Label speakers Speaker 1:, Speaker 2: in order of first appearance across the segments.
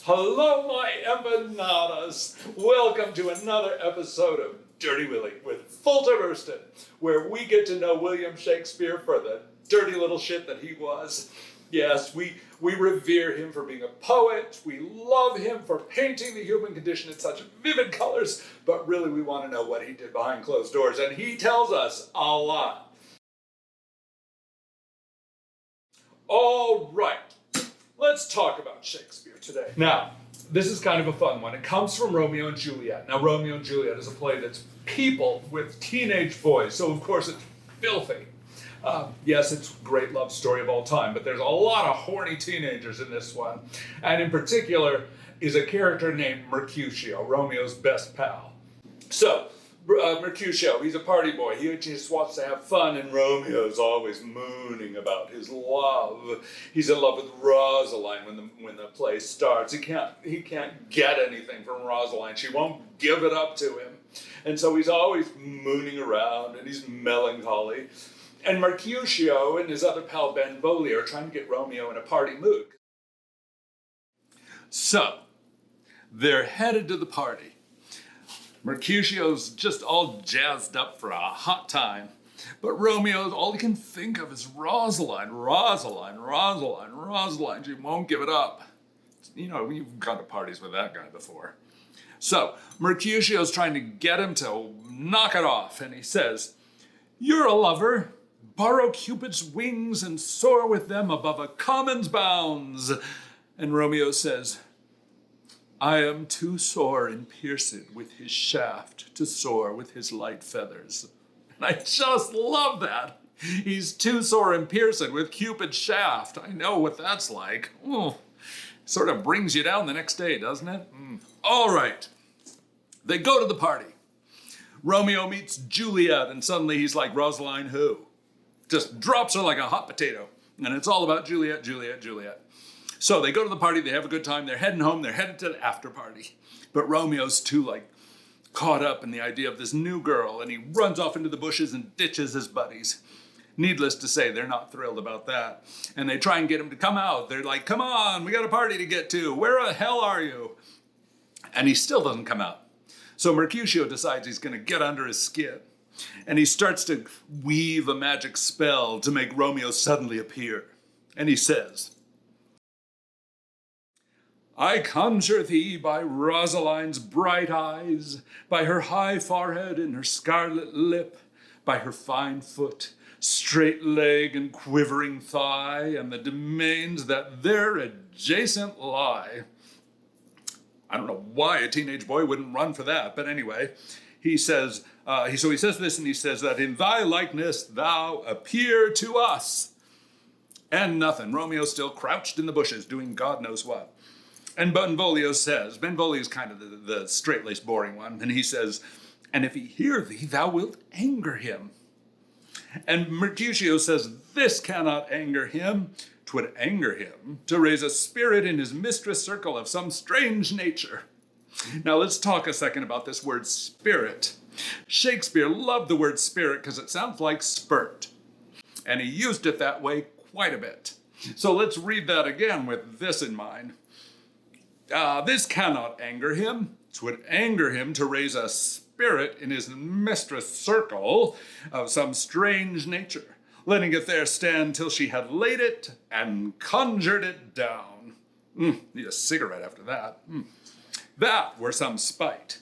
Speaker 1: Hello, my empanadas. Welcome to another episode of Dirty Willy with Fulta Burstyn, where we get to know William Shakespeare for the dirty little shit that he was. Yes, we revere him for being a poet. We love him for painting the human condition in such vivid colors, but really we want to know what he did behind closed doors, and he tells us a lot. All right. Let's talk about Shakespeare today. Now, this is kind of a fun one. It comes from Romeo and Juliet. Now, Romeo and Juliet is a play that's peopled with teenage boys, so of course it's filthy. Yes, it's a great love story of all time, but there's a lot of horny teenagers in this one. And in particular is a character named Mercutio, Romeo's best pal. So, Mercutio, he's a party boy. He just wants to have fun, and Romeo's always mooning about his love. He's in love with Rosaline when the play starts. He can't get anything from Rosaline. She won't give it up to him. And so he's always mooning around, and he's melancholy. And Mercutio and his other pal Benvolio are trying to get Romeo in a party mood. So, they're headed to the party. Mercutio's just all jazzed up for a hot time. But Romeo, all he can think of is Rosaline. She won't give it up. You know, you've gone to parties with that guy before. So, Mercutio's trying to get him to knock it off, and he says, "You're a lover. Borrow Cupid's wings and soar with them above a common's bounds." And Romeo says, "I am too sore and pierced with his shaft to soar with his light feathers." And I just love that. He's too sore and pierced with Cupid's shaft. I know what that's like. Oh, sort of brings you down the next day, doesn't it? All right. They go to the party. Romeo meets Juliet, and suddenly he's like, "Rosaline who?" Just drops her like a hot potato. And it's all about Juliet. So they go to the party, they have a good time, they're heading home, they're headed to the after party. But Romeo's too, caught up in the idea of this new girl, and he runs off into the bushes and ditches his buddies. Needless to say, they're not thrilled about that. And they try and get him to come out. They're like, "Come on, we got a party to get to. Where the hell are you?" And he still doesn't come out. So Mercutio decides he's going to get under his skin. And he starts to weave a magic spell to make Romeo suddenly appear. And he says, "I conjure thee by Rosaline's bright eyes, by her high forehead and her scarlet lip, by her fine foot, straight leg and quivering thigh, and the domains that there adjacent lie." I don't know why a teenage boy wouldn't run for that, but anyway, he says, so he says this, and he says that in thy likeness thou appear to us. And nothing. Romeo's still crouched in the bushes doing God knows what. And Benvolio is kind of the straight-laced, boring one, and he says, "And if he hear thee, thou wilt anger him." And Mercutio says, "This cannot anger him. 'Twould anger him to raise a spirit in his mistress' circle of some strange nature." Now let's talk a second about this word spirit. Shakespeare loved the word spirit because it sounds like spurt, and he used it that way quite a bit. So let's read that again with this in mind. "This cannot anger him. 'Twould anger him to raise a spirit in his mistress' circle of some strange nature, letting it there stand till she had laid it and conjured it down." Need a cigarette after that. "That were some spite.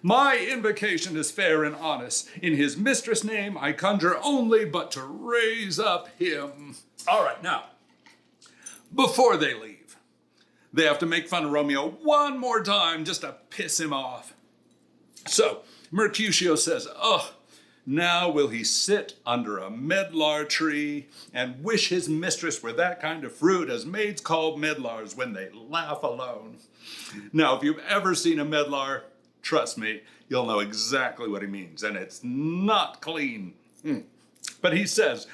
Speaker 1: My invocation is fair and honest. In his mistress' name I conjure only but to raise up him." All right, now, before they leave, they have to make fun of Romeo one more time just to piss him off. So Mercutio says, now will he sit under a medlar tree and wish his mistress were that kind of fruit as maids call medlars when they laugh alone. Now, if you've ever seen a medlar, trust me, you'll know exactly what he means, and it's not clean. But he says,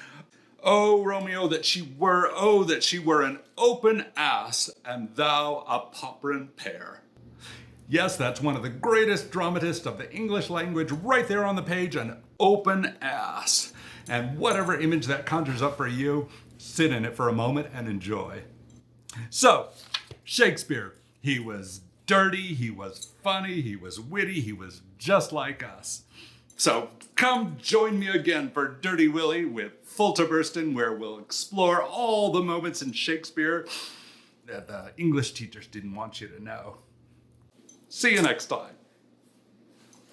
Speaker 1: "Oh, Romeo, that she were an open ass, and thou a poprin pear." Yes, that's one of the greatest dramatists of the English language right there on the page, an open ass. And whatever image that conjures up for you, sit in it for a moment and enjoy. So, Shakespeare, He was dirty, he was funny, he was witty, he was just like us. So come join me again for Dirty Willy with Fulta Burstyn, where we'll explore all the moments in Shakespeare that the English teachers didn't want you to know. See you next time.